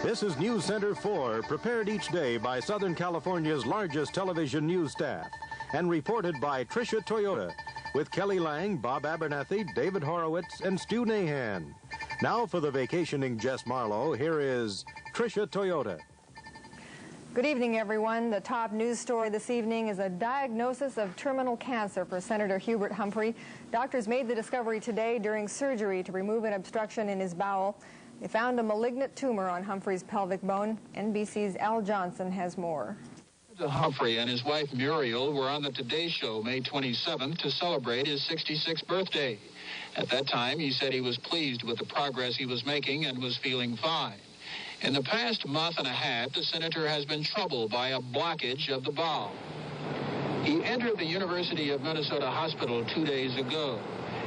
This is News Center 4, prepared each day by Southern California's largest television news staff, and reported by Tritia Toyota, with Kelly Lange, Bob Abernethy, David Horowitz, and Stu Nahan. Now for the vacationing Jess Marlowe, here is Tritia Toyota. Good evening, everyone. The top news story this evening is a diagnosis of terminal cancer for Senator Hubert Humphrey. Doctors made the discovery today during surgery to remove an obstruction in his bowel. They found a malignant tumor on Humphrey's pelvic bone. NBC's Al Johnson has more. Humphrey and his wife Muriel were on the Today Show May 27th to celebrate his 66th birthday. At that time, he said he was pleased with the progress he was making and was feeling fine. In the past month and a half, the senator has been troubled by a blockage of the bowel. He entered the University of Minnesota Hospital 2 days ago.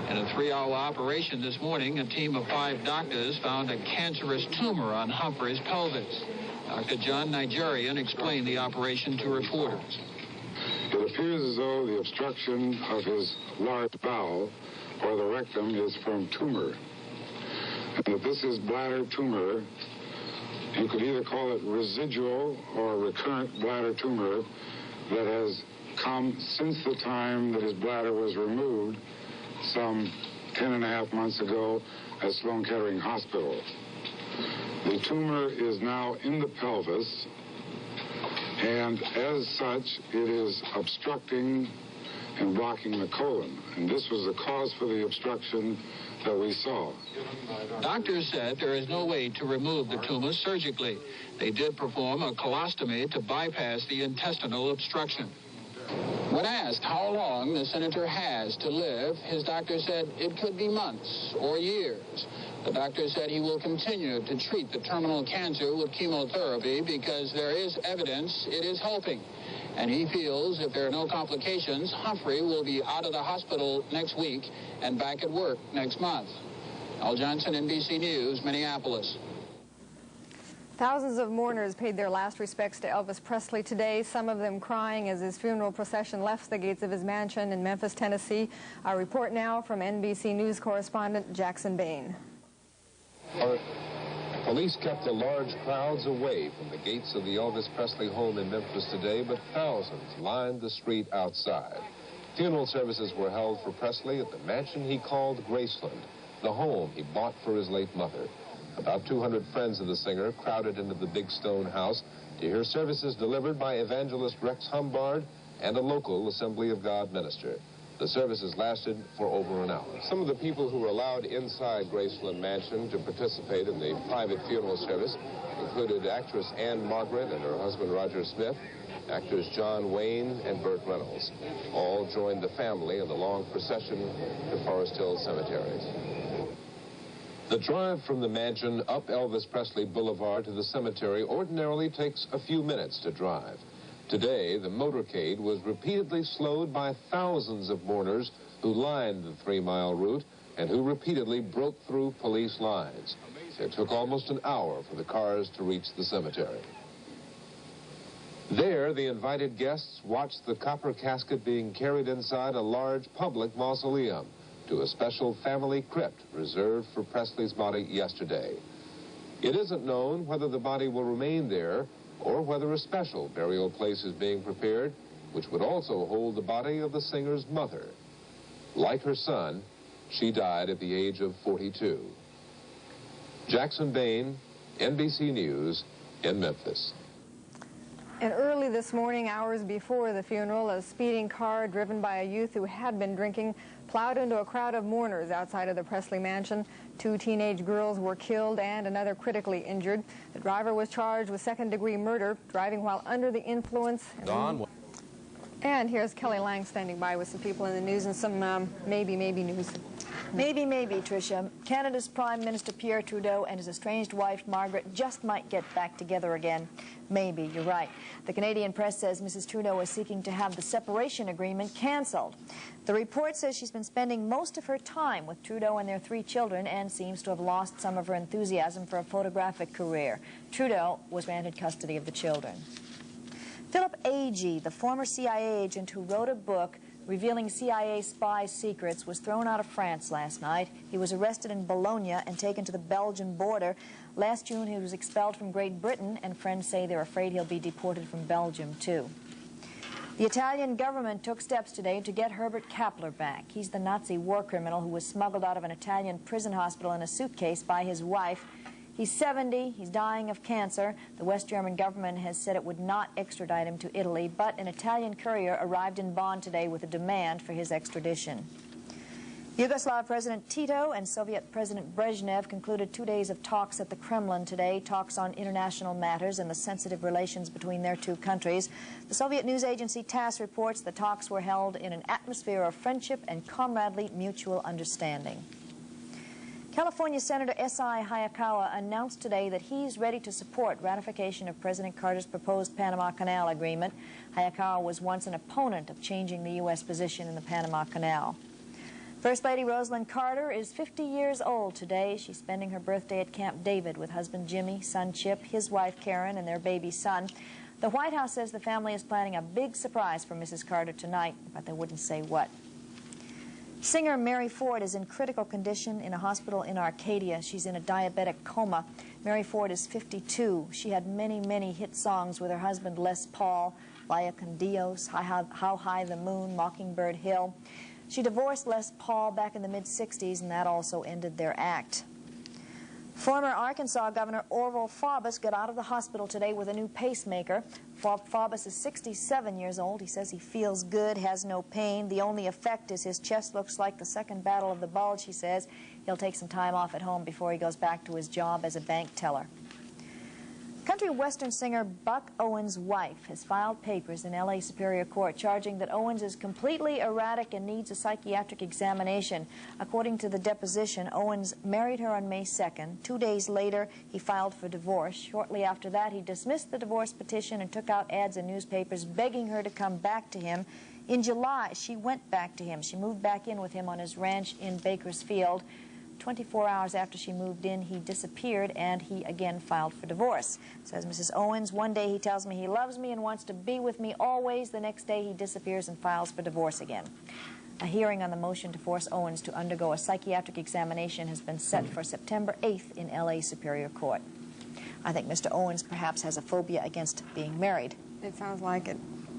In a 3-hour operation this morning, a team of 5 doctors found a cancerous tumor on Humphrey's pelvis. Dr. John Nigerian explained the operation to reporters. It appears as though the obstruction of his large bowel, or the rectum, is from tumor. And if this is bladder tumor, you could either call it residual or recurrent bladder tumor that has come since the time that his bladder was removed some 10.5 months ago at Sloan Kettering Hospital. The tumor is now in the pelvis, and as such, it is obstructing and blocking the colon. And this was the cause for the obstruction that we saw. Doctors said there is no way to remove the tumor surgically. They did perform a colostomy to bypass the intestinal obstruction. When asked how long the senator has to live, his doctor said it could be months or years. The doctor said he will continue to treat the terminal cancer with chemotherapy because there is evidence it is helping. And he feels if there are no complications, Humphrey will be out of the hospital next week and back at work next month. Al Johnson, NBC News, Minneapolis. Thousands of mourners paid their last respects to Elvis Presley today, some of them crying as his funeral procession left the gates of his mansion in Memphis, Tennessee. Our report now from NBC News correspondent Jackson Bain. Police kept the large crowds away from the gates of the Elvis Presley home in Memphis today, but thousands lined the street outside. Funeral services were held for Presley at the mansion he called Graceland, the home he bought for his late mother. About 200 friends of the singer crowded into the big stone house to hear services delivered by evangelist Rex Humbard and a local Assembly of God minister. The services lasted for over an hour. Some of the people who were allowed inside Graceland Mansion to participate in the private funeral service included actress Anne Margaret and her husband Roger Smith, actors John Wayne and Bert Reynolds. All joined the family in the long procession to Forest Hill Cemetery. The drive from the mansion up Elvis Presley Boulevard to the cemetery ordinarily takes a few minutes to drive. Today, the motorcade was repeatedly slowed by thousands of mourners who lined the 3-mile route and who repeatedly broke through police lines. It took almost an hour for the cars to reach the cemetery. There, the invited guests watched the copper casket being carried inside a large public mausoleum to a special family crypt reserved for Presley's body yesterday. It isn't known whether the body will remain there or whether a special burial place is being prepared, which would also hold the body of the singer's mother. Like her son, she died at the age of 42. Jackson Bain, NBC News, in Memphis. And early this morning, hours before the funeral, a speeding car driven by a youth who had been drinking plowed into a crowd of mourners outside of the Presley mansion. 2 teenage girls were killed and another critically injured. The driver was charged with second-degree murder, driving while under the influence. And here's Kelly Lange standing by with some people in the news and some maybe news. Maybe, Tricia. Canada's Prime Minister Pierre Trudeau and his estranged wife, Margaret, just might get back together again. Maybe, you're right. The Canadian press says Mrs. Trudeau is seeking to have the separation agreement cancelled. The report says she's been spending most of her time with Trudeau and their 3 children and seems to have lost some of her enthusiasm for a photographic career. Trudeau was granted custody of the children. Philip Agee, the former CIA agent who wrote a book revealing CIA spy secrets, was thrown out of France last night. He was arrested in Bologna and taken to the Belgian border. Last June, he was expelled from Great Britain, and friends say they're afraid he'll be deported from Belgium, too. The Italian government took steps today to get Herbert Kappler back. He's the Nazi war criminal who was smuggled out of an Italian prison hospital in a suitcase by his wife. He's 70, he's dying of cancer. The West German government has said it would not extradite him to Italy, but an Italian courier arrived in Bonn today with a demand for his extradition. Yugoslav President Tito and Soviet President Brezhnev concluded 2 days of talks at the Kremlin today, talks on international matters and the sensitive relations between their two countries. The Soviet news agency TASS reports the talks were held in an atmosphere of friendship and comradely mutual understanding. California Senator S.I. Hayakawa announced today that he's ready to support ratification of President Carter's proposed Panama Canal agreement. Hayakawa was once an opponent of changing the U.S. position in the Panama Canal. First Lady Rosalynn Carter is 50 years old today. She's spending her birthday at Camp David with husband Jimmy, son Chip, his wife Karen, and their baby son. The White House says the family is planning a big surprise for Mrs. Carter tonight, but they wouldn't say what. Singer Mary Ford is in critical condition in a hospital in Arcadia. She's in a diabetic coma. Mary Ford is 52. She had many, many hit songs with her husband Les Paul, Vaya con Dios, How High the Moon, Mockingbird Hill. She divorced Les Paul back in the mid-60s, and that also ended their act. Former Arkansas Governor Orville Faubus got out of the hospital today with a new pacemaker. Faubus is 67 years old. He says he feels good, has no pain. The only effect is his chest looks like the second battle of the bulge, he says. He'll take some time off at home before he goes back to his job as a bank teller. Country western singer Buck Owens' wife has filed papers in L.A. Superior Court charging that Owens is completely erratic and needs a psychiatric examination. According to the deposition, Owens married her on May 2nd. 2 days later, he filed for divorce. Shortly after that, he dismissed the divorce petition and took out ads in newspapers begging her to come back to him. In July, she went back to him. She moved back in with him on his ranch in Bakersfield. 24 hours after she moved in, he disappeared, and he again filed for divorce. Says Mrs. Owens, one day he tells me he loves me and wants to be with me always. The next day he disappears and files for divorce again. A hearing on the motion to force Owens to undergo a psychiatric examination has been set for September 8th in L.A. Superior Court. I think Mr. Owens perhaps has a phobia against being married. It sounds like it.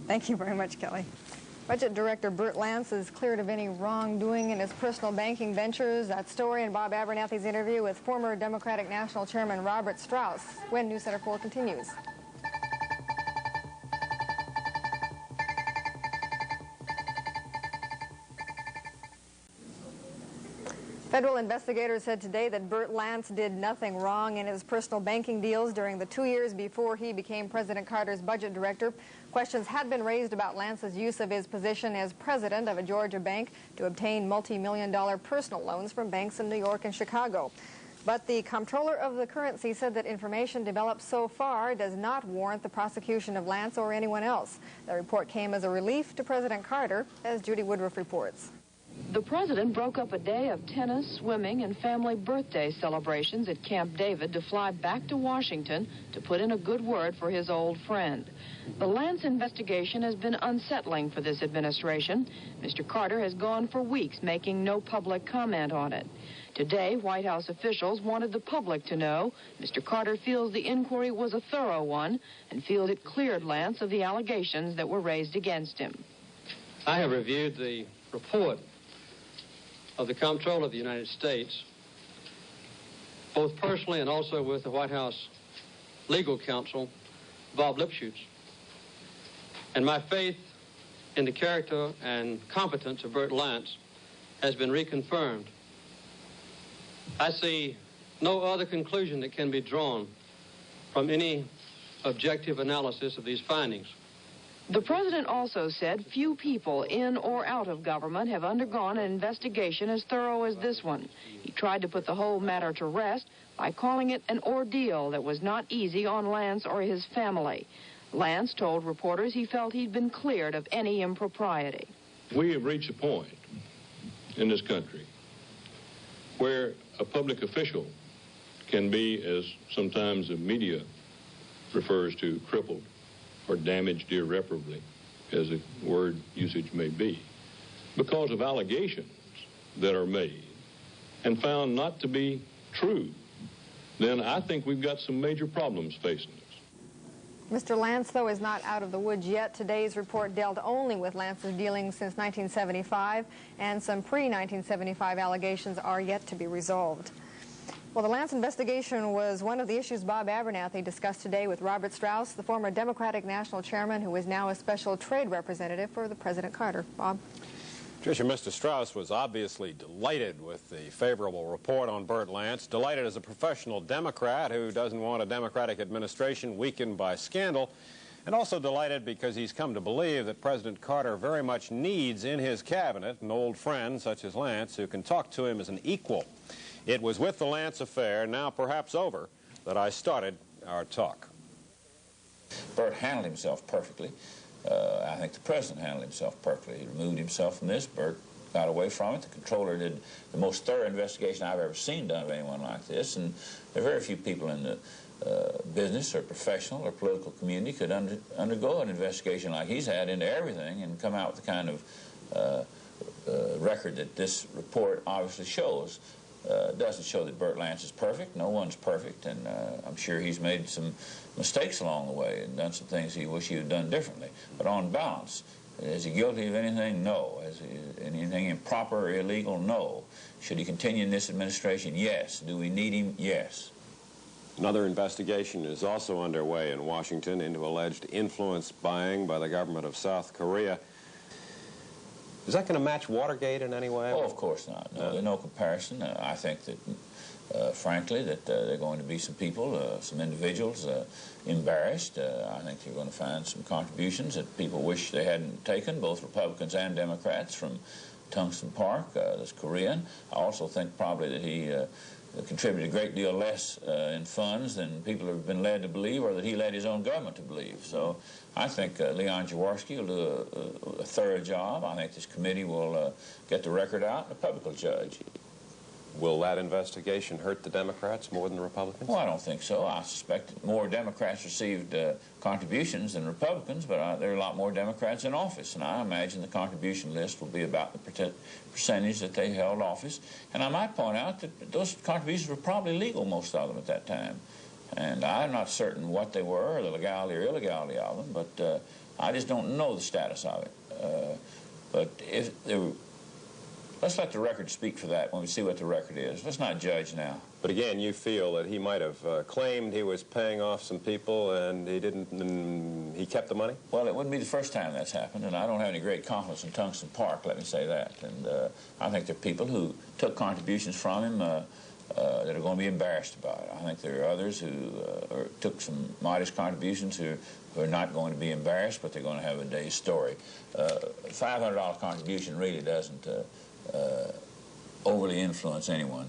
Thank you very much, Kelly. Budget Director Bert Lance is cleared of any wrongdoing in his personal banking ventures. That story and Bob Abernethy's interview with former Democratic National Chairman Robert Strauss when News Center 4 continues. Federal investigators said today that Bert Lance did nothing wrong in his personal banking deals during the 2 years before he became President Carter's budget director. Questions had been raised about Lance's use of his position as president of a Georgia bank to obtain multi-million-dollar personal loans from banks in New York and Chicago. But the comptroller of the currency said that information developed so far does not warrant the prosecution of Lance or anyone else. The report came as a relief to President Carter, as Judy Woodruff reports. The president broke up a day of tennis, swimming, and family birthday celebrations at Camp David to fly back to Washington to put in a good word for his old friend. The Lance investigation has been unsettling for this administration. Mr. Carter has gone for weeks making no public comment on it. Today, White House officials wanted the public to know Mr. Carter feels the inquiry was a thorough one and feels it cleared Lance of the allegations that were raised against him. I have reviewed the report of the comptroller of the United States, both personally and also with the White House legal counsel, Bob Lipschutz. And my faith in the character and competence of Bert Lance has been reconfirmed. I see no other conclusion that can be drawn from any objective analysis of these findings. The president also said few people in or out of government have undergone an investigation as thorough as this one. He tried to put the whole matter to rest by calling it an ordeal that was not easy on Lance or his family. Lance told reporters he felt he'd been cleared of any impropriety. We have reached a point in this country where a public official can be, as sometimes the media refers to, crippled or damaged irreparably, as the word usage may be. because of allegations that are made and found not to be true, then I think we've got some major problems facing us. Mr. Lance, though, is not out of the woods yet. Today's report dealt only with Lance's dealings since 1975, and some pre-1975 allegations are yet to be resolved. Well, the Lance investigation was one of the issues Bob Abernethy discussed today with Robert Strauss, the former Democratic National Chairman, who is now a special trade representative for the President Carter. Bob? Tricia, Mr. Strauss was obviously delighted with the favorable report on Bert Lance, delighted as a professional Democrat who doesn't want a Democratic administration weakened by scandal, and also delighted because he's come to believe that President Carter very much needs in his cabinet an old friend such as Lance who can talk to him as an equal. It was with the Lance affair, now perhaps over, that I started our talk. Bert handled himself perfectly. I think the president handled himself perfectly. He removed himself from this. Bert got away from it. The comptroller did the most thorough investigation I've ever seen done of anyone like this, and there are very few people in the business or professional or political community could undergo an investigation like he's had into everything and come out with the kind of record that this report obviously shows. It doesn't show that Bert Lance is perfect. No one's perfect, and I'm sure he's made some mistakes along the way and done some things he wished he had done differently. But on balance, is he guilty of anything? No. Is he anything improper or illegal? No. Should he continue in this administration? Yes. Do we need him? Yes. Another investigation is also underway in Washington into alleged influence buying by the government of South Korea. Is that going to match Watergate in any way? Oh, of course not. No, there's no comparison. I think that, frankly, that there are going to be some people, some individuals embarrassed. I think you're going to find some contributions that people wish they hadn't taken, both Republicans and Democrats, from Tungsten Park, this Korean. I also think probably that he contributed a great deal less in funds than people have been led to believe, or that he led his own government to believe. So I think Leon Jaworski will do a thorough job. I think this committee will get the record out, and the public will judge. Will that investigation hurt the Democrats more than the Republicans? Well, I don't think so. I suspect that more Democrats received contributions than Republicans, but there are a lot more Democrats in office, and I imagine the contribution list will be about the percentage that they held office. And I might point out that those contributions were probably legal, most of them, at that time. And I'm not certain what they were, or the legality or illegality of them, but I just don't know the status of it. But if there were... Let's let the record speak for that when we see what the record is. Let's not judge now. But again, you feel that he might have claimed he was paying off some people and he didn't, and he kept the money? Well, it wouldn't be the first time that's happened, and I don't have any great confidence in Tungsten Park, let me say that. And I think there are people who took contributions from him that are going to be embarrassed about it. I think there are others who took some modest contributions who are not going to be embarrassed, but they're going to have a day's story. $500 contribution really doesn't overly influence anyone.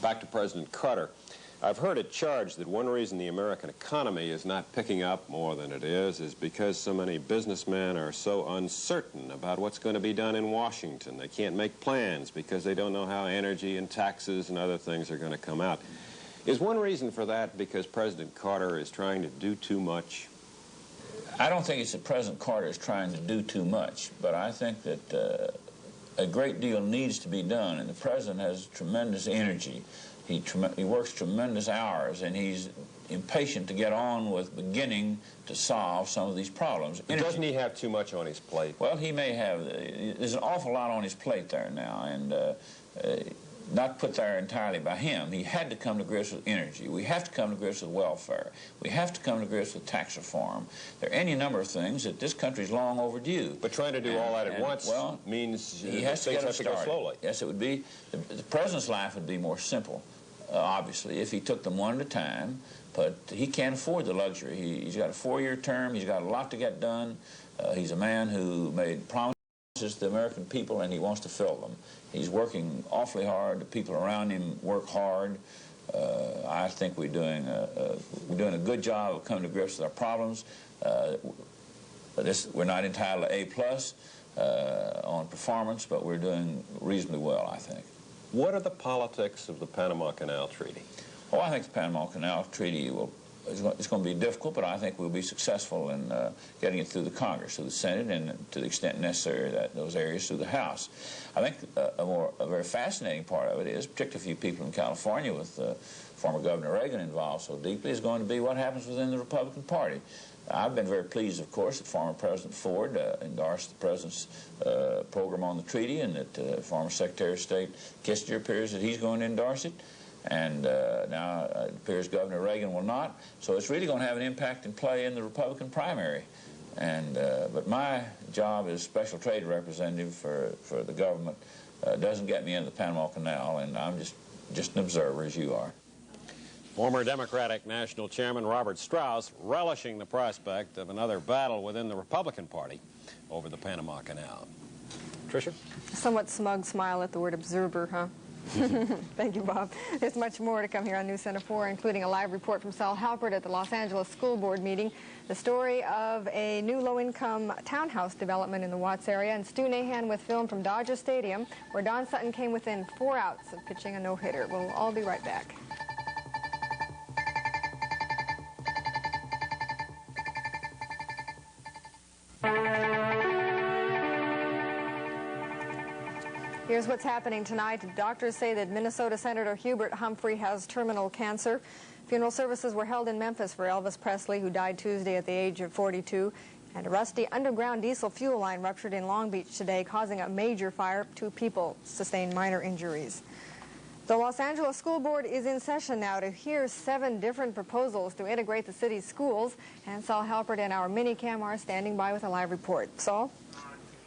Back to President Carter. I've heard it charged that one reason the American economy is not picking up more than it is because so many businessmen are so uncertain about what's going to be done in Washington. They can't make plans because they don't know how energy and taxes and other things are going to come out. Is one reason for that because President Carter is trying to do too much? I don't think it's that President Carter is trying to do too much, but I think that a great deal needs to be done, and the President has tremendous energy. He works tremendous hours, and he's impatient to get on with beginning to solve some of these problems. Doesn't he have too much on his plate? Well, he may have. There's an awful lot on his plate there now, and not put there entirely by him. He had to come to grips with energy. We have to come to grips with welfare. We have to come to grips with tax reform. There are any number of things that this country's long overdue. But trying to do all that at once means he has to get them started. Go slowly. Yes, it would be. The President's life would be more simple, obviously, if he took them one at a time. But he can't afford the luxury. He's got a 4-year term. He's got a lot to get done. He's a man who made promises to the American people, and he wants to fill them. He's working awfully hard. The people around him work hard. I think we're doing a good job of coming to grips with our problems. We're not entitled to A+ on performance, but we're doing reasonably well, I think. What are the politics of the Panama Canal Treaty? Oh, I think the Panama Canal Treaty will it's going to be difficult, but I think we'll be successful in getting it through the Congress, through the Senate, and to the extent necessary, those areas through the House. I think a very fascinating part of it is, particularly for you people in California with former Governor Reagan involved so deeply, is going to be what happens within the Republican Party. I've been very pleased, of course, that former President Ford endorsed the President's program on the treaty, and that former Secretary of State Kissinger appears that he's going to endorse it. And now it appears Governor Reagan will not. So it's really going to have an impact and play in the Republican primary. And but my job as special trade representative for the government doesn't get me into the Panama Canal, and I'm just an observer, as you are. Former Democratic National Chairman Robert Strauss relishing the prospect of another battle within the Republican Party over the Panama Canal. Tricia? A somewhat smug smile at the word observer, huh? Thank you, Bob. There's much more to come here on News Center 4, including a live report from Sal Halpert at the Los Angeles School Board meeting, the story of a new low-income townhouse development in the Watts area, and Stu Nahan with film from Dodger Stadium, where Don Sutton came within 4 outs of pitching a no-hitter. We'll all be right back. Here's what's happening tonight. Doctors say that Minnesota Senator Hubert Humphrey has terminal cancer. Funeral services were held in Memphis for Elvis Presley, who died Tuesday at the age of 42. And a rusty underground diesel fuel line ruptured in Long Beach today, causing a major fire. 2 people sustained minor injuries. The Los Angeles School Board is in session now to hear 7 different proposals to integrate the city's schools. And Saul Halpert and our mini-cam are standing by with a live report. Saul?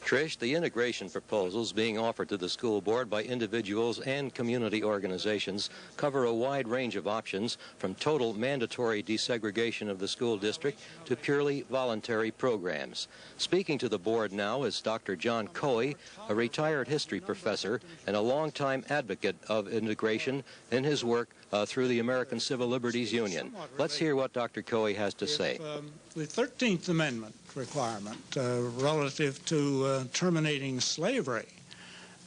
Trish, the integration proposals being offered to the school board by individuals and community organizations cover a wide range of options, from total mandatory desegregation of the school district to purely voluntary programs. Speaking to the board now is Dr. John Coey, a retired history professor and a longtime advocate of integration in his work through the American Civil Liberties Union. Let's hear what Dr. Coey has to say. The 13th Amendment requirement relative to terminating slavery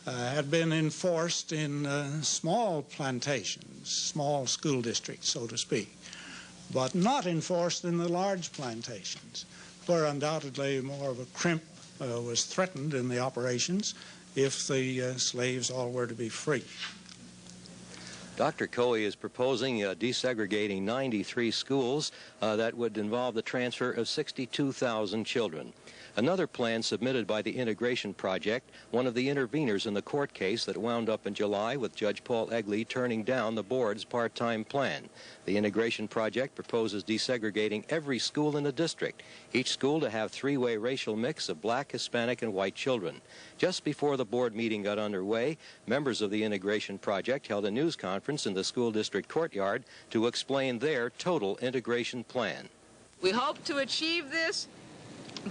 had been enforced in small plantations, small school districts, so to speak, but not enforced in the large plantations, where undoubtedly more of a crimp was threatened in the operations if the slaves all were to be free. Dr. Coey is proposing desegregating 93 schools that would involve the transfer of 62,000 children. Another plan submitted by the Integration Project, one of the interveners in the court case that wound up in July with Judge Paul Agee turning down the board's part-time plan. The Integration Project proposes desegregating every school in the district, each school to have 3-way racial mix of black, Hispanic, and white children. Just before the board meeting got underway, members of the Integration Project held a news conference in the school district courtyard to explain their total integration plan. We hope to achieve this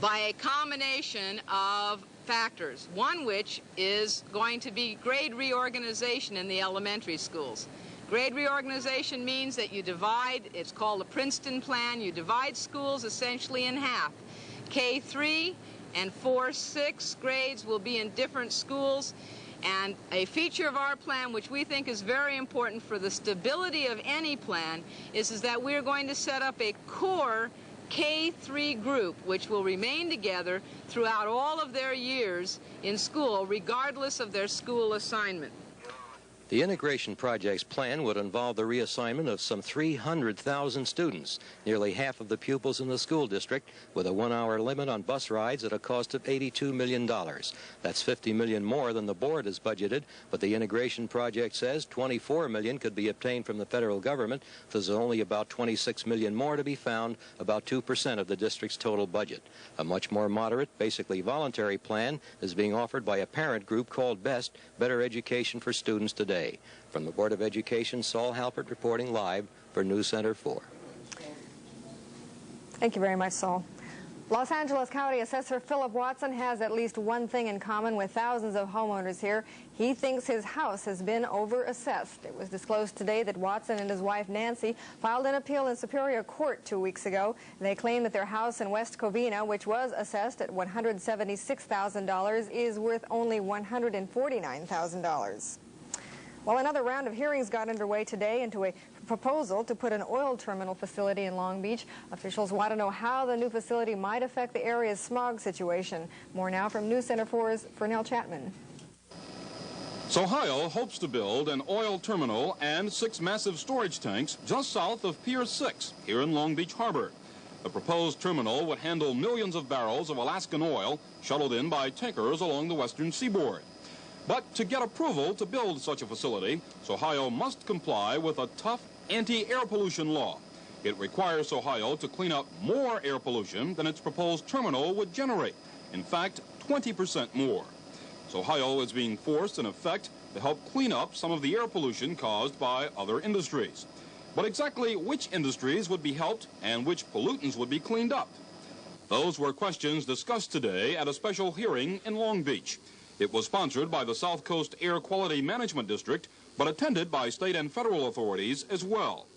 by a combination of factors, one which is going to be grade reorganization in the elementary schools. Grade reorganization means that you divide, it's called the Princeton Plan, you divide schools essentially in half. K3 and 4-6 grades will be in different schools, and a feature of our plan, which we think is very important for the stability of any plan, is that we're going to set up a core K3 group, which will remain together throughout all of their years in school, regardless of their school assignment. The Integration Project's plan would involve the reassignment of some 300,000 students, nearly half of the pupils in the school district, with a 1-hour limit on bus rides at a cost of $82 million. That's $50 million more than the board has budgeted, but the Integration Project says $24 million could be obtained from the federal government. There's only about $26 million more to be found, about 2% of the district's total budget. A much more moderate, basically voluntary plan is being offered by a parent group called BEST, Better Education for Students Today. From the Board of Education, Saul Halpert reporting live for News Center 4. Thank you very much, Saul. Los Angeles County Assessor Philip Watson has at least one thing in common with thousands of homeowners here. He thinks his house has been overassessed. It was disclosed today that Watson and his wife Nancy filed an appeal in Superior Court 2 weeks ago. They claim that their house in West Covina, which was assessed at $176,000, is worth only $149,000. Well, another round of hearings got underway today into a proposal to put an oil terminal facility in Long Beach. Officials want to know how the new facility might affect the area's smog situation. More now from News Center 4's Fernell Chapman. Ohio hopes to build an oil terminal and 6 massive storage tanks just south of Pier 6 here in Long Beach Harbor. The proposed terminal would handle millions of barrels of Alaskan oil shuttled in by tankers along the western seaboard. But to get approval to build such a facility, Ohio must comply with a tough anti-air pollution law. It requires Ohio to clean up more air pollution than its proposed terminal would generate. In fact, 20% more. Ohio is being forced, in effect, to help clean up some of the air pollution caused by other industries. But exactly which industries would be helped and which pollutants would be cleaned up? Those were questions discussed today at a special hearing in Long Beach. It was sponsored by the South Coast Air Quality Management District, but attended by state and federal authorities as well.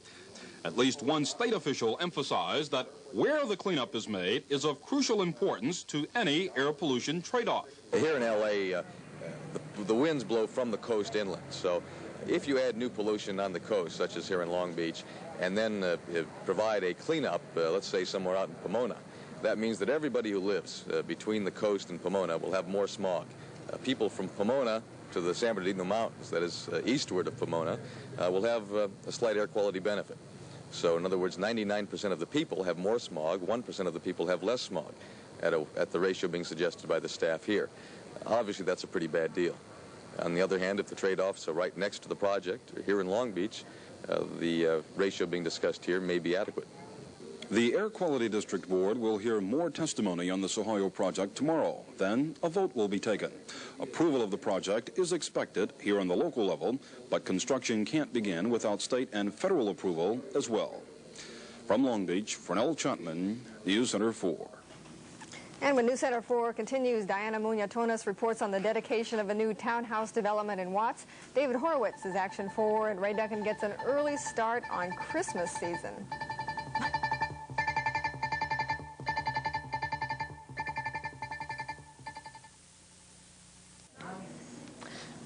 At least one state official emphasized that where the cleanup is made is of crucial importance to any air pollution trade-off. Here in L.A., the winds blow from the coast inland, so if you add new pollution on the coast, such as here in Long Beach, and then provide a cleanup, let's say somewhere out in Pomona, that means that everybody who lives between the coast and Pomona will have more smog. People from Pomona to the San Bernardino Mountains, that is eastward of Pomona, will have a slight air quality benefit. So in other words, 99% of the people have more smog, 1% of the people have less smog at the ratio being suggested by the staff here. Obviously, that's a pretty bad deal. On the other hand, if the trade-offs are right next to the project, here in Long Beach, the ratio being discussed here may be adequate. The Air Quality District Board will hear more testimony on this Ohio project tomorrow. Then a vote will be taken. Approval of the project is expected here on the local level, but construction can't begin without state and federal approval as well. From Long Beach, Fernell Chapman, News Center 4. And when News Center 4 continues, Diana Muñatones reports on the dedication of a new townhouse development in Watts. David Horowitz is Action 4, and Ray Duncan gets an early start on Christmas season.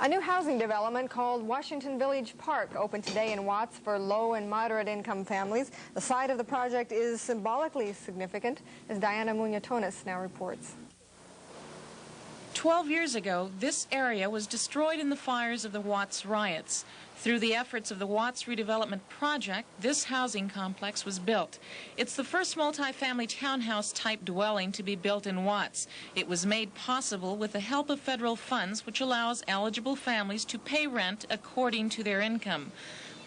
A new housing development called Washington Village Park opened today in Watts for low and moderate income families. The site of the project is symbolically significant, as Diana Muñatones now reports. 12 years ago, this area was destroyed in the fires of the Watts riots. Through the efforts of the Watts Redevelopment Project, this housing complex was built. It's the first multi-family townhouse-type dwelling to be built in Watts. It was made possible with the help of federal funds, which allows eligible families to pay rent according to their income.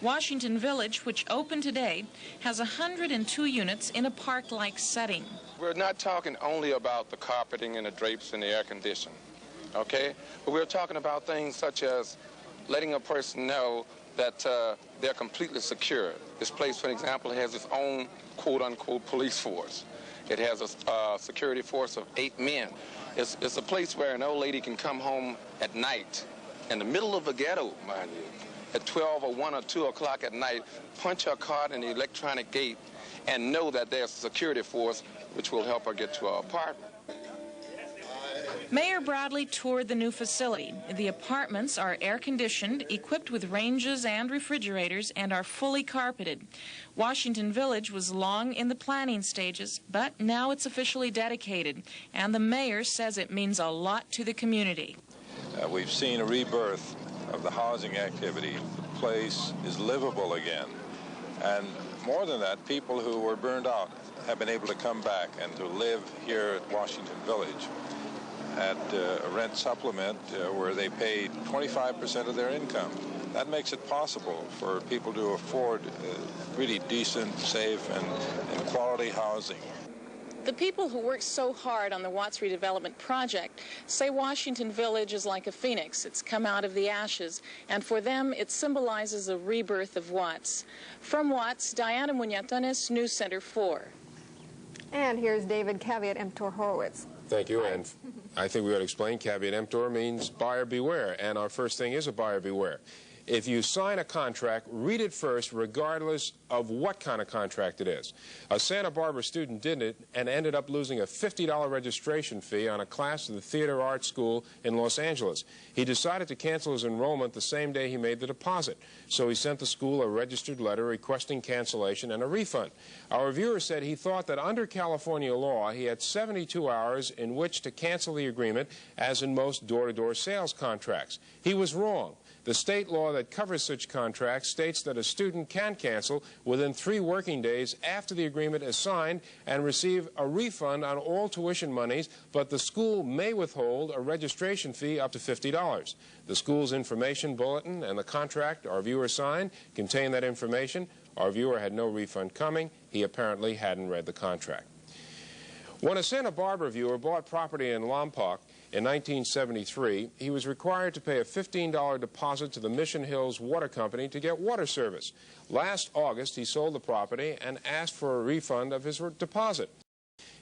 Washington Village, which opened today, has 102 units in a park-like setting. We're not talking only about the carpeting and the drapes and the air conditioning, okay? But we're talking about things such as letting a person know that they're completely secure. This place, for example, has its own quote-unquote police force. It has a security force of 8 men. It's a place where an old lady can come home at night, in the middle of a ghetto, mind you, at 12 or 1 or 2 o'clock at night, punch her card in the electronic gate and know that there's a security force which will help her get to her apartment. Mayor Bradley toured the new facility. The apartments are air-conditioned, equipped with ranges and refrigerators, and are fully carpeted. Washington Village was long in the planning stages, but now it's officially dedicated, and the mayor says it means a lot to the community. We've seen a rebirth of the housing activity. The place is livable again. And more than that, people who were burned out have been able to come back and to live here at Washington Village at a rent supplement where they paid 25% of their income. That makes it possible for people to afford really decent, safe, and quality housing. The people who worked so hard on the Watts Redevelopment Project say Washington Village is like a phoenix. It's come out of the ashes, and for them it symbolizes a rebirth of Watts. From Watts, Diana Muñatones, News Center 4. And here's David Caveat Emptor Horowitz. Thank you, and I think we ought to explain caveat emptor means buyer beware, and our first thing is a buyer beware. if you sign a contract, read it first, regardless of what kind of contract it is. A Santa Barbara student did it and ended up losing a $50 registration fee on a class at the Theater Arts School in Los Angeles. He decided to cancel his enrollment the same day he made the deposit, so he sent the school a registered letter requesting cancellation and a refund. Our viewer said he thought that under California law, he had 72 hours in which to cancel the agreement, as in most door-to-door sales contracts. He was wrong. The state law that covers such contracts states that a student can cancel within 3 working days after the agreement is signed and receive a refund on all tuition monies, but the school may withhold a registration fee up to $50. The school's information bulletin and the contract our viewer signed contain that information. Our viewer had no refund coming. He apparently hadn't read the contract. When a Santa Barbara viewer bought property in Lompoc in 1973, he was required to pay a $15 deposit to the Mission Hills Water Company to get water service. Last August, he sold the property and asked for a refund of his deposit.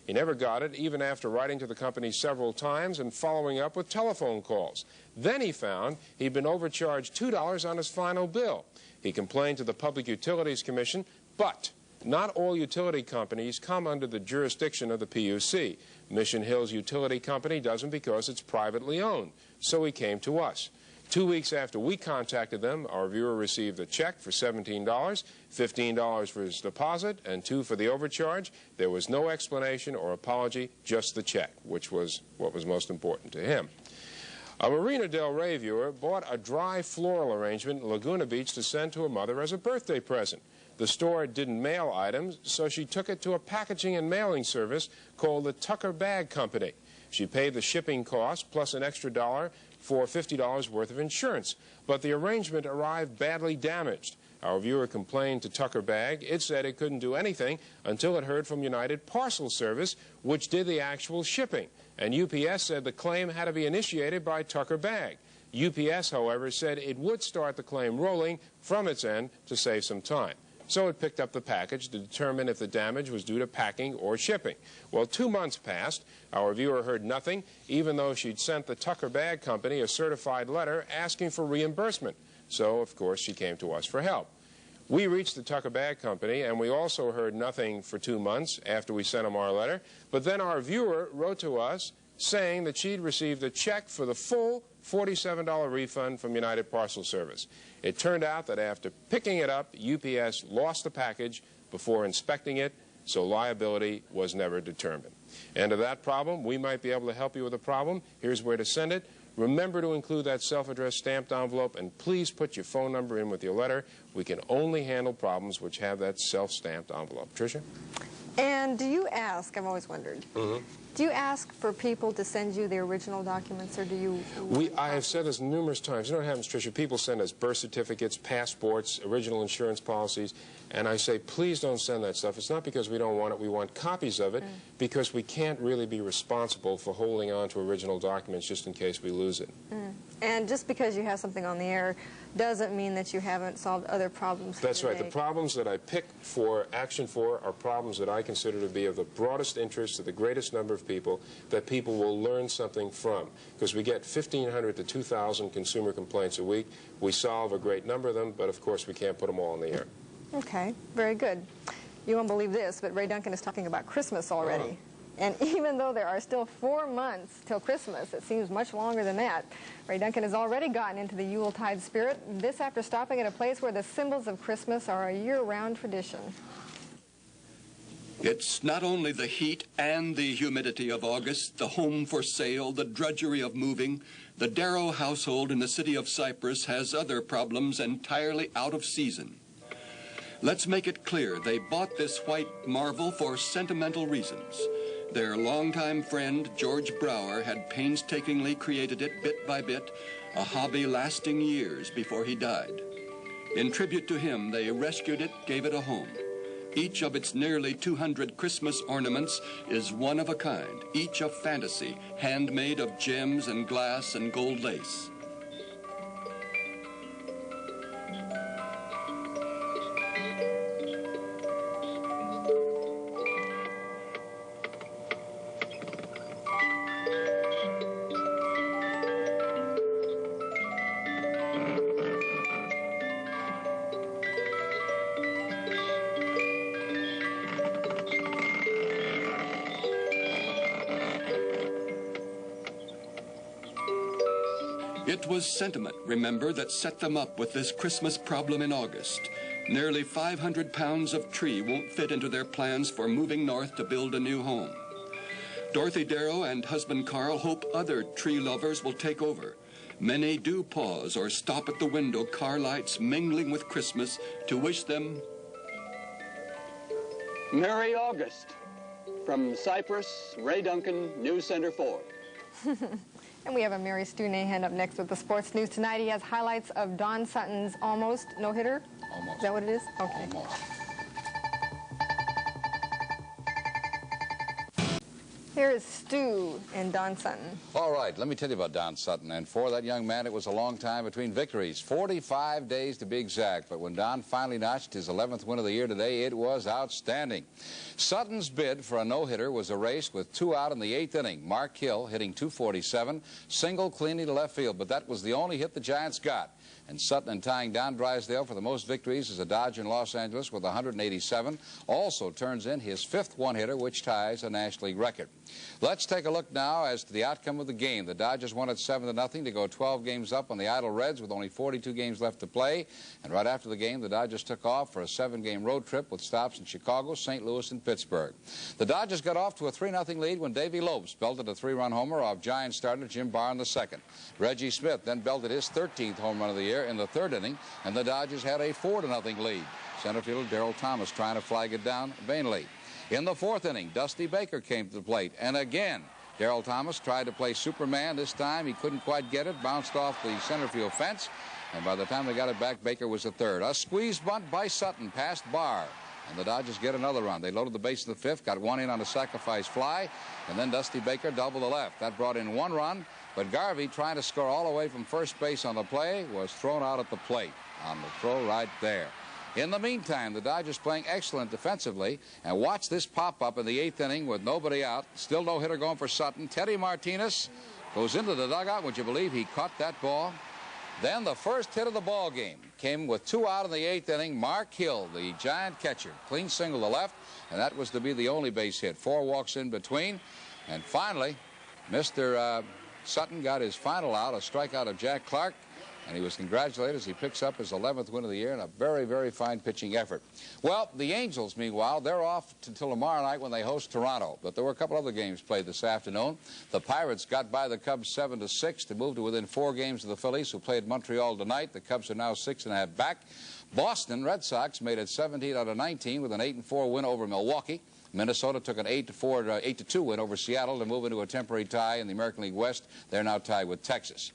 He never got it, even after writing to the company several times and following up with telephone calls. Then he found he'd been overcharged $2 on his final bill. He complained to the Public Utilities Commission, but not all utility companies come under the jurisdiction of the PUC. Mission Hills Utility Company doesn't because it's privately owned. So he came to us. 2 weeks after we contacted them, our viewer received a check for $17, $15 for his deposit, and $2 for the overcharge. There was no explanation or apology, just the check, which was what was most important to him. A Marina Del Rey viewer bought a dry floral arrangement in Laguna Beach to send to her mother as a birthday present. The store didn't mail items, so she took it to a packaging and mailing service called the Tucker Bag Company. She paid the shipping cost plus an extra $1 for $50 worth of insurance, but the arrangement arrived badly damaged. Our viewer complained to Tucker Bag. It said it couldn't do anything until it heard from United Parcel Service, which did the actual shipping. And UPS said the claim had to be initiated by Tucker Bag. UPS, however, said it would start the claim rolling from its end to save some time. So it picked up the package to determine if the damage was due to packing or shipping. Well, 2 months passed. Our viewer heard nothing, even though she'd sent the Tucker Bag Company a certified letter asking for reimbursement. So, of course, she came to us for help. We reached the Tucker Bag Company, and we also heard nothing for 2 months after we sent them our letter. But then our viewer wrote to us saying that she'd received a check for the full $47 refund from United Parcel Service. It turned out that after picking it up, UPS lost the package before inspecting it, so liability was never determined. And to that problem, we might be able to help you with a problem. Here's where to send it. Remember to include that self-addressed stamped envelope, and please put your phone number in with your letter. We can only handle problems which have that self-stamped envelope. Tricia? And do you ask, I've always wondered, do you ask for people to send you the original documents, or do you... I have said this numerous times. You know what happens, Tricia? People send us birth certificates, passports, original insurance policies, and I say, please don't send that stuff. It's not because we don't want it. We want copies of it because we can't really be responsible for holding on to original documents just in case we lose it. And just because you have something on the air doesn't mean that you haven't solved other problems. That's right. The problems that I pick for action for are problems that I consider to be of the broadest interest to the greatest number of people, that people will learn something from. Because we get 1,500 to 2,000 consumer complaints a week. We solve a great number of them, but of course we can't put them all on the air. Okay, very good. You won't believe this, but Ray Duncan is talking about Christmas already. And even though there are still 4 months till Christmas, it seems much longer than that. Ray Duncan has already gotten into the Yuletide spirit, this after stopping at a place where the symbols of Christmas are a year-round tradition. It's not only the heat and the humidity of August, the home for sale, the drudgery of moving. The Darrow household in the city of Cyprus has other problems entirely out of season. Let's make it clear, they bought this white marvel for sentimental reasons. Their longtime friend, George Brower, had painstakingly created it bit by bit, a hobby lasting years before he died. In tribute to him, they rescued it, gave it a home. Each of its nearly 200 Christmas ornaments is one of a kind, each a fantasy, handmade of gems and glass and gold lace. It was sentiment, remember, that set them up with this Christmas problem in August. Nearly 500 pounds of tree won't fit into their plans for moving north to build a new home. Dorothy Darrow and husband Carl hope other tree lovers will take over. Many do pause or stop at the window, car lights mingling with Christmas, to wish them Merry August. From Cyprus, Ray Duncan, News Center 4. And we have a Mary Stu Nahan up next with the sports news tonight. He has highlights of Don Sutton's almost no-hitter. Almost. Is that what it is? Okay. Almost. Here is Stu and Don Sutton. All right, let me tell you about Don Sutton. And for that young man, it was a long time between victories. 45 days to be exact. But when Don finally notched his 11th win of the year today, it was outstanding. Sutton's bid for a no-hitter was erased with 2 out in the 8th inning. Mark Hill hitting .247, single cleanly to left field. But that was the only hit the Giants got. And Sutton tying Don Drysdale for the most victories as a Dodger in Los Angeles with 187. Also turns in his 5th one-hitter, which ties a National League record. Let's take a look now as to the outcome of the game. The Dodgers won at 7-0 to go 12 games up on the idle Reds with only 42 games left to play. And right after the game, the Dodgers took off for a 7-game road trip with stops in Chicago, St. Louis, and Pittsburgh. The Dodgers got off to a 3-0 lead when Davey Lopes belted a 3-run homer off Giants starter Jim Barr in the 2nd. Reggie Smith then belted his 13th home run of the year in the 3rd inning, and the Dodgers had a 4-0 lead. Center fielder Darrell Thomas trying to flag it down vainly. In the 4th inning, Dusty Baker came to the plate, and again, Darrell Thomas tried to play Superman. This time, he couldn't quite get it, bounced off the center field fence, and by the time they got it back, Baker was at 3rd. A squeeze bunt by Sutton past Barr, and the Dodgers get another run. They loaded the base in the 5th, got 1 in on a sacrifice fly, and then Dusty Baker doubled the left. That brought in 1 run, but Garvey, trying to score all the way from first base on the play, was thrown out at the plate on the throw right there. In the meantime, the Dodgers playing excellent defensively, and watch this pop-up in the 8th inning with nobody out. Still no hitter going for Sutton. Teddy Martinez goes into the dugout. Would you believe he caught that ball? Then the first hit of the ball game came with 2 out in the 8th inning. Mark Hill, the Giant catcher, clean single to left, and that was to be the only base hit. 4 walks in between, and finally, Mr. Sutton got his final out, a strikeout of Jack Clark, and he was congratulated as he picks up his 11th win of the year in a very, very fine pitching effort. Well, the Angels, meanwhile, they're off until tomorrow night when they host Toronto. But there were a couple other games played this afternoon. The Pirates got by the Cubs 7-6 to move to within 4 games of the Phillies, who played Montreal tonight. The Cubs are now 6.5 back. Boston Red Sox made it 17 out of 19 with an 8-4 win over Milwaukee. Minnesota took an 8-2 win over Seattle to move into a temporary tie in the American League West. They're now tied with Texas.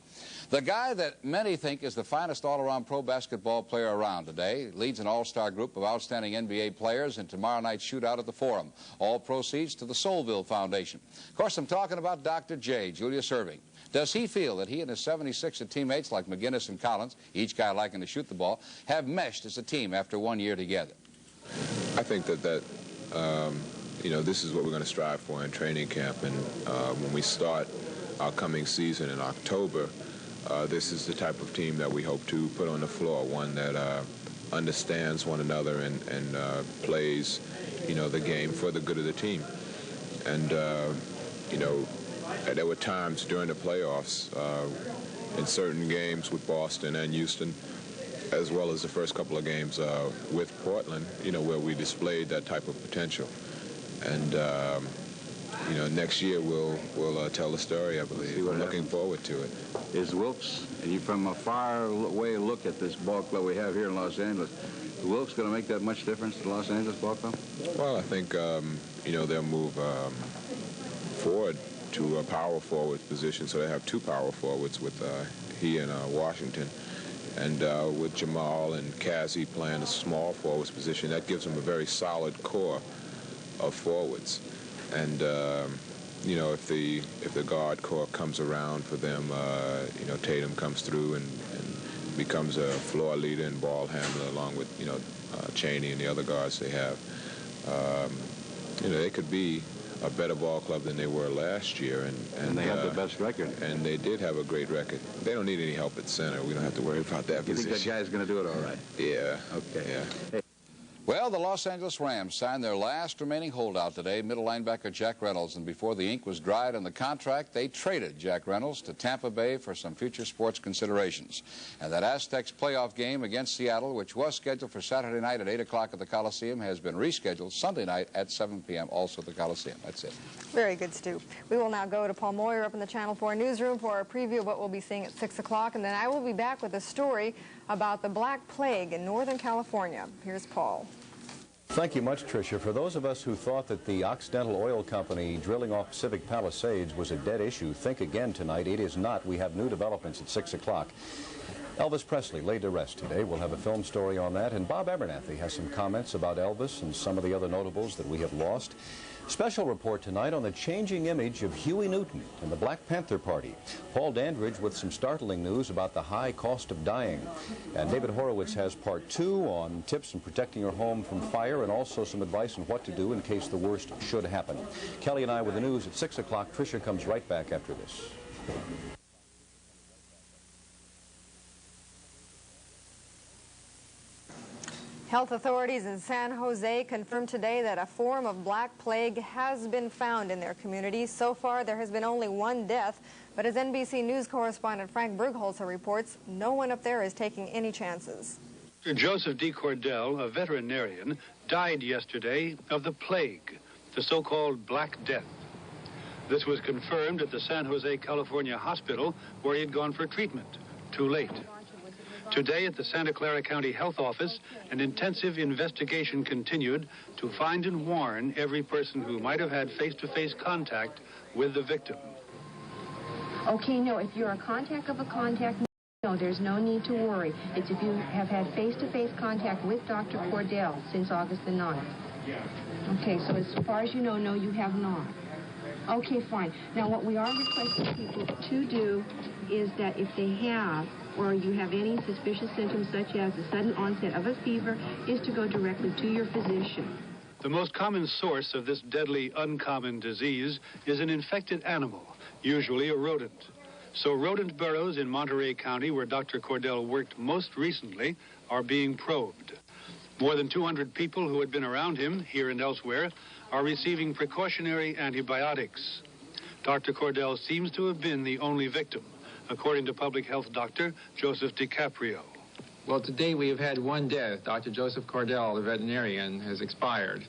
The guy that many think is the finest all-around pro basketball player around today leads an all-star group of outstanding NBA players in tomorrow night's shootout at the Forum. All proceeds to the Soulville Foundation. Of course, I'm talking about Dr. J, Julius Erving. Does he feel that he and his 76 teammates like McGinnis and Collins, each guy liking to shoot the ball, have meshed as a team after 1 year together? I think that you know, this is what we're going to strive for in training camp. And when we start our coming season in October, this is the type of team that we hope to put on the floor, one that understands one another and plays, you know, the game for the good of the team. And, you know, there were times during the playoffs in certain games with Boston and Houston, as well as the first couple of games with Portland, you know, where we displayed that type of potential. And, you know, next year we'll tell the story, I believe. We're looking forward to it. Is Wilkes, and you from a far away look at this ball club we have here in Los Angeles, is Wilkes going to make that much difference to the Los Angeles ball club? Well, I think, you know, they'll move forward to a power forward position, so they have 2 power forwards with he and Washington. And with Jamal and Cassie playing a small forwards position, that gives them a very solid core of forwards. And you know, if the guard core comes around for them, you know, Tatum comes through and becomes a floor leader and ball handler along with, you know, Chaney and the other guards they have. You know, they could be a better ball club than they were last year. And they have the best record. And they did have a great record. They don't need any help at center. We don't have to worry about that position. You think that guy's going to do it all right? Yeah. Okay. Yeah. Hey. Well, the Los Angeles Rams signed their last remaining holdout today, middle linebacker Jack Reynolds, and before the ink was dried on the contract, they traded Jack Reynolds to Tampa Bay for some future sports considerations. And that Aztecs playoff game against Seattle, which was scheduled for Saturday night at 8 o'clock at the Coliseum, has been rescheduled Sunday night at 7 p.m. also at the Coliseum. That's it. Very good, Stu. We will now go to Paul Moyer up in the Channel 4 newsroom for a preview of what we'll be seeing at 6 o'clock, and then I will be back with a story about the Black Plague in Northern California. Here's Paul. Thank you much, Tricia. For those of us who thought that the Occidental Oil Company drilling off Pacific Palisades was a dead issue, think again tonight. It is not. We have new developments at 6 o'clock. Elvis Presley laid to rest today. We'll have a film story on that. And Bob Abernethy has some comments about Elvis and some of the other notables that we have lost. Special report tonight on the changing image of Huey Newton and the Black Panther Party. Paul Dandridge with some startling news about the high cost of dying. And David Horowitz has part 2 on tips in protecting your home from fire and also some advice on what to do in case the worst should happen. Kelly and I with the news at 6 o'clock. Tricia comes right back after this. Health authorities in San Jose confirmed today that a form of Black Plague has been found in their community. So far, there has been only 1 death, but as NBC News correspondent Frank Bergholzer reports, no one up there is taking any chances. Joseph D. Cordell, a veterinarian, died yesterday of the plague, the so-called Black Death. This was confirmed at the San Jose, California hospital, where he had gone for treatment. Too late. Today at the Santa Clara County Health Office, an intensive investigation continued to find and warn every person who might have had face-to-face contact with the victim. Okay, no, if you're a contact of a contact, no, there's no need to worry. It's if you have had face-to-face contact with Dr. Cordell since August the 9th. Okay, so as far as you know, no, you have not. Okay, fine. Now, what we are requesting people to do is that if they have or you have any suspicious symptoms such as the sudden onset of a fever, is to go directly to your physician. The most common source of this deadly, uncommon disease is an infected animal, usually a rodent. So rodent burrows in Monterey County, where Dr. Cordell worked most recently, are being probed. More than 200 people who had been around him, here and elsewhere, are receiving precautionary antibiotics. Dr. Cordell seems to have been the only victim, according to public health doctor Joseph DiCaprio. Well, today we have had 1 death. Dr. Joseph Cordell, the veterinarian, has expired.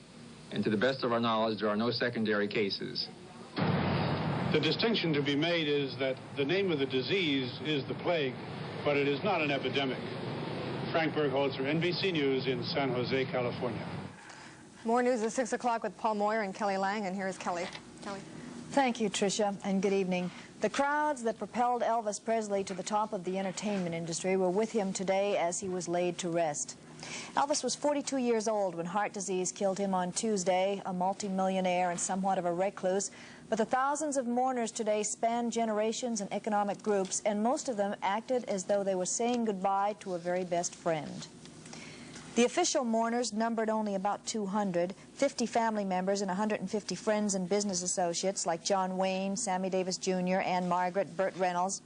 And to the best of our knowledge, there are no secondary cases. The distinction to be made is that the name of the disease is the plague, but it is not an epidemic. Frank Bergholzer, NBC News in San Jose, California. More news at 6 o'clock with Paul Moyer and Kelly Lange, and here's Kelly. Kelly. Thank you, Tricia, and good evening. The crowds that propelled Elvis Presley to the top of the entertainment industry were with him today as he was laid to rest. Elvis was 42 years old when heart disease killed him on Tuesday, a multimillionaire and somewhat of a recluse. But the thousands of mourners today span generations and economic groups, and most of them acted as though they were saying goodbye to a very best friend. The official mourners numbered only about 200, 50 family members and 150 friends and business associates like John Wayne, Sammy Davis Jr., Ann Margaret, Bert Reynolds.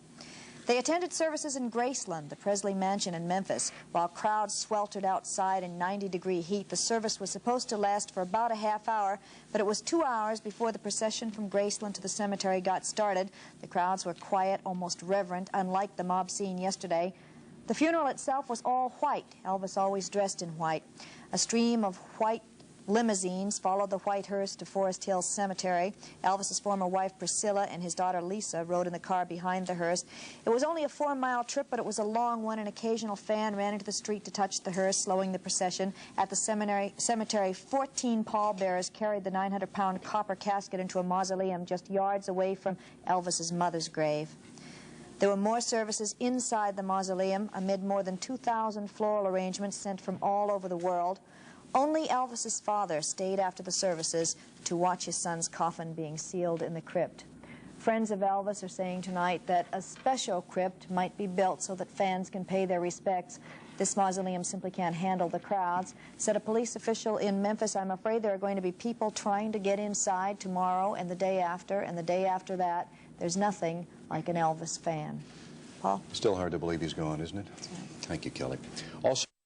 They attended services in Graceland, the Presley mansion in Memphis. While crowds sweltered outside in 90-degree heat, the service was supposed to last for about a half hour, but it was 2 hours before the procession from Graceland to the cemetery got started. The crowds were quiet, almost reverent, unlike the mob scene yesterday. The funeral itself was all white. Elvis always dressed in white. A stream of white limousines followed the white hearse to Forest Hills Cemetery. Elvis's former wife Priscilla and his daughter Lisa rode in the car behind the hearse. It was only a 4-mile trip, but it was a long one. An occasional fan ran into the street to touch the hearse, slowing the procession. At the cemetery, 14 pallbearers carried the 900-pound copper casket into a mausoleum just yards away from Elvis's mother's grave. There were more services inside the mausoleum amid more than 2,000 floral arrangements sent from all over the world. Only Elvis's father stayed after the services to watch his son's coffin being sealed in the crypt. Friends of Elvis are saying tonight that a special crypt might be built so that fans can pay their respects. This mausoleum simply can't handle the crowds. Said a police official in Memphis, I'm afraid there are going to be people trying to get inside tomorrow and the day after and the day after that. There's nothing like an Elvis fan. Paul? Still hard to believe he's gone, isn't it? Thank you, Kelly. Also